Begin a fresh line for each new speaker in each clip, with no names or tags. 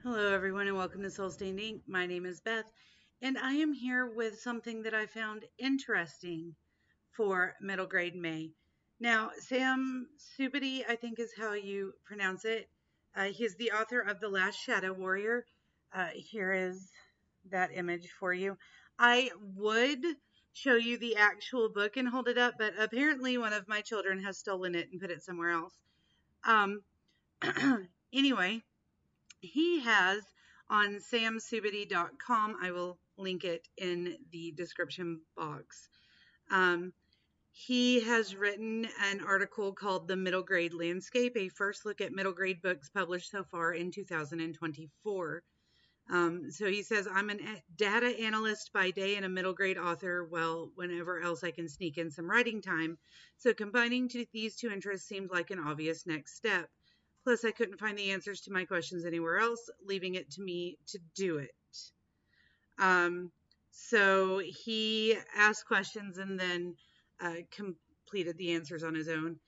Hello, everyone, and welcome to Soul Stained Ink. My name is Beth, and I am here with something that I found interesting for middle grade May. Now, Sam Subity, I think is how you pronounce it. He's the author of The Last Shadow Warrior. Here is that image for you. I would show you the actual book and hold it up, but apparently one of my children has stolen it and put it somewhere else. Um, anyway, he has on samsubity.com. I will link it in the description box. Um, he has written an article called The Middle Grade Landscape, a first look at middle grade books published so far in 2024. So he says, I'm a data analyst by day and a middle grade author. Well, whenever else I can sneak in some writing time. So combining these two interests seemed like an obvious next step. Plus, I couldn't find the answers to my questions anywhere else, leaving it to me to do it. So he asked questions and then completed the answers on his own,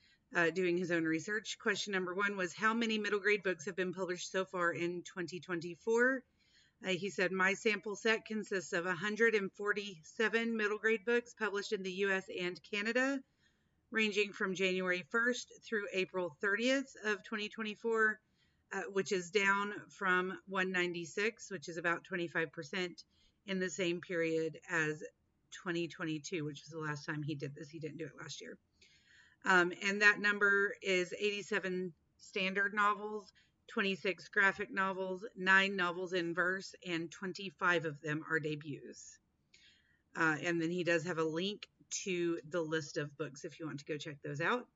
doing his own research. Question number one was, how many middle grade books have been published so far in 2024? He said, my sample set consists of 147 middle grade books published in the US and Canada, ranging from January 1st through April 30th of 2024, which is down from 196, which is about 25% in the same period as 2022, which was the last time he did this. He didn't do it last year. And that number is 87 standard novels, 26 graphic novels, 9 novels in verse, and 25 of them are debuts. And then he does have a link to the list of books if you want to go check those out.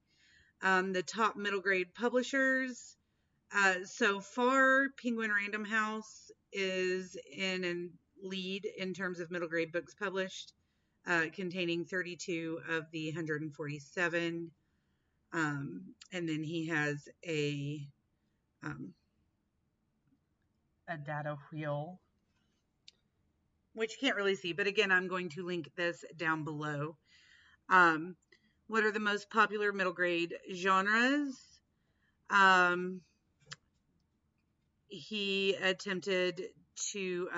The top middle grade publishers. So far, Penguin Random House is in a lead in terms of middle grade books published, containing 32 of the 147. And then he has a data wheel, which you can't really see, but again, I'm going to link this down below. What are the most popular middle grade genres? He attempted to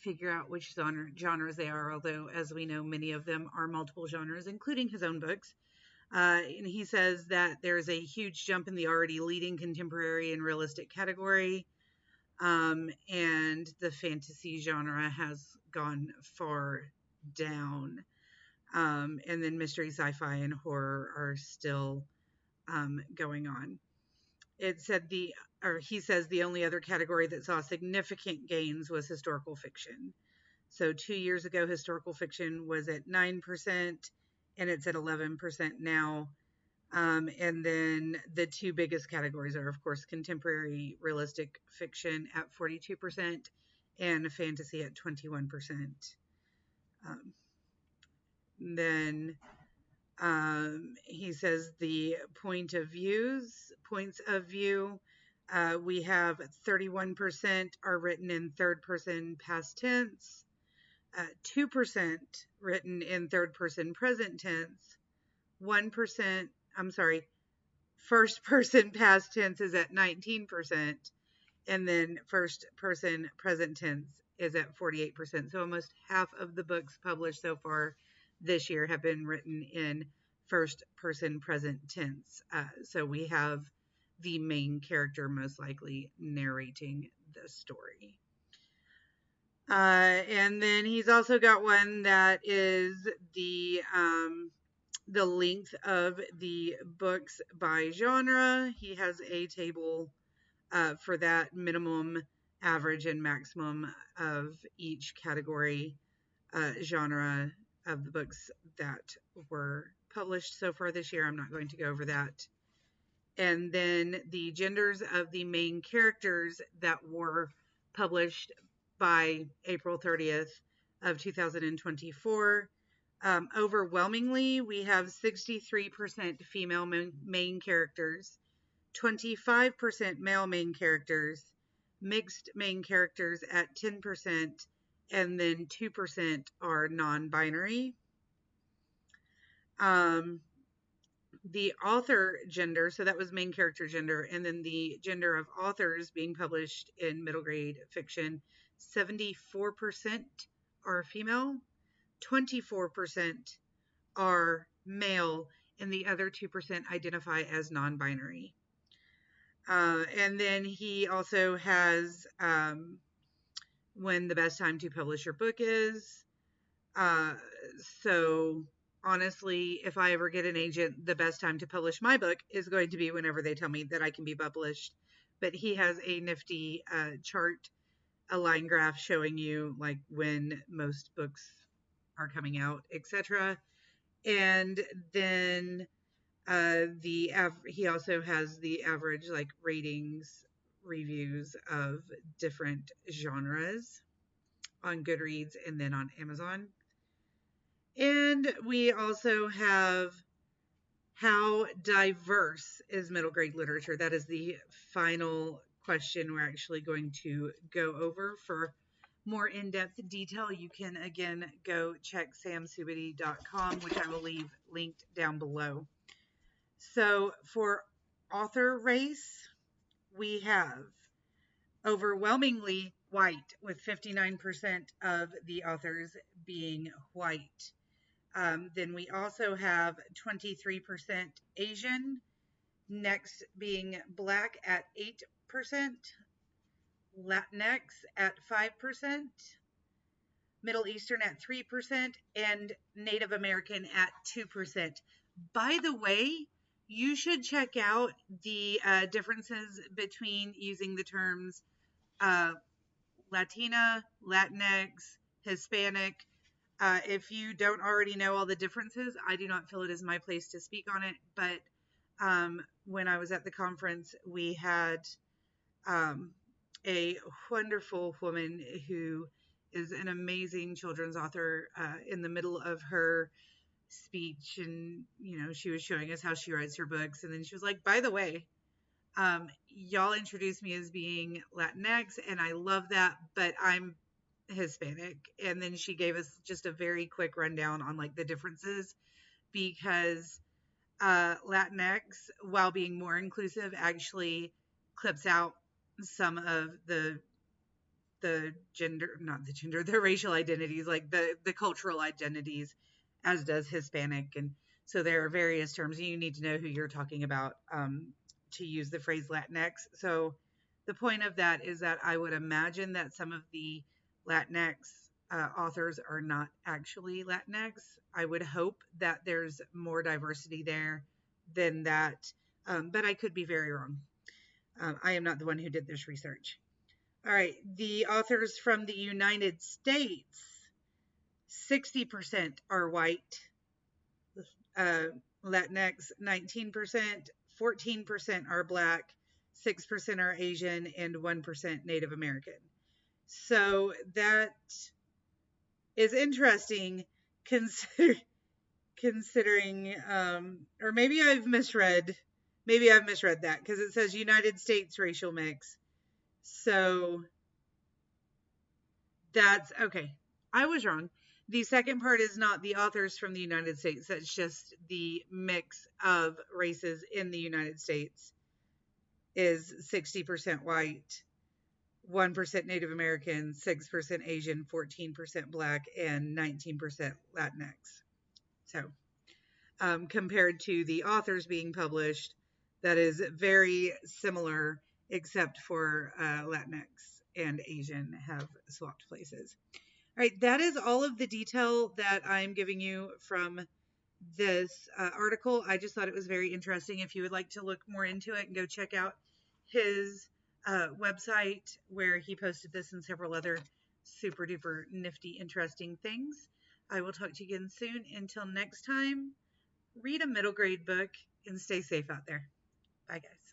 figure out which genres they are, although, as we know, many of them are multiple genres, including his own books. And he says that there's a huge jump in the already leading contemporary and realistic category, and the fantasy genre has gone far down. And then mystery, sci-fi, and horror are still going on. He says the only other category that saw significant gains was historical fiction. So 2 years ago, historical fiction was at 9%, and it's at 11% now. And then the two biggest categories are, of course, contemporary realistic fiction at 42% and fantasy at 21%. Then he says the points of view, we have 31% are written in third person past tense, 2% written in third person present tense, 1%, first person past tense is at 19%, and then first person present tense is at 48%. So almost half of the books published so far this year have been written in first person present tense. So we have the main character most likely narrating the story. And then he's also got one that is the length of the books by genre. He has a table for that, minimum, average, and maximum of each category genre of the books that were published so far this year. I'm not going to go over that. And then the genders of the main characters that were published by April 30th of 2024. Overwhelmingly, we have 63% female main characters, 25% male main characters, mixed main characters at 10%, and then 2% are non-binary. The author gender, so that was main character gender, and then the gender of authors being published in middle grade fiction, 74% are female, 24% are male, and the other 2% identify as non-binary. And then he also has when the best time to publish your book is. So honestly, if I ever get an agent, the best time to publish my book is going to be whenever they tell me that I can be published. But he has a nifty chart, a line graph showing you like when most books are coming out, etc. And then he also has the average like ratings, reviews of different genres on Goodreads and then on Amazon. And we also have how diverse is middle grade literature? That is the final question we're actually going to go over. For more in-depth detail, you can again go check samsubity.com, which I will leave linked down below. So for author race, we have overwhelmingly white, with 59% of the authors being white. Then we also have 23% Asian, next being Black at 8%, Latinx at 5%, Middle Eastern at 3%, and Native American at 2%. By the way, you should check out the differences between using the terms Latina, Latinx, Hispanic. If you don't already know all the differences, I do not feel it is my place to speak on it. But when I was at the conference, we had a wonderful woman who is an amazing children's author in the middle of her speech. And, you know, she was showing us how she writes her books. And then she was like, by the way, y'all introduced me as being Latinx, and I love that, but I'm Hispanic. And then she gave us just a very quick rundown on like the differences, because Latinx, while being more inclusive, actually clips out some of the the racial identities, like the cultural identities, as does Hispanic. And so there are various terms, and you need to know who you're talking about to use the phrase Latinx. So the point of that is that I would imagine that some of the Latinx authors are not actually Latinx. I would hope that there's more diversity there than that, but I could be very wrong. I am not the one who did this research. All right, the authors from the United States, 60% are white, Latinx 19%, 14% are Black, 6% are Asian, and 1% Native American. So that is interesting, considering, or maybe I've misread that, because it says United States racial mix. So that's okay. I was wrong. The second part is not the authors from the United States. That's just the mix of races in the United States is 60% white, 1% Native American, 6% Asian, 14% Black, and 19% Latinx. So compared to the authors being published, that is very similar, except for Latinx and Asian have swapped places. All right, that is all of the detail that I'm giving you from this article. I just thought it was very interesting. If you would like to look more into it and go check out his website, where he posted this and several other super duper nifty, interesting things. I will talk to you again soon. Until next time, read a middle grade book and stay safe out there. Bye, guys.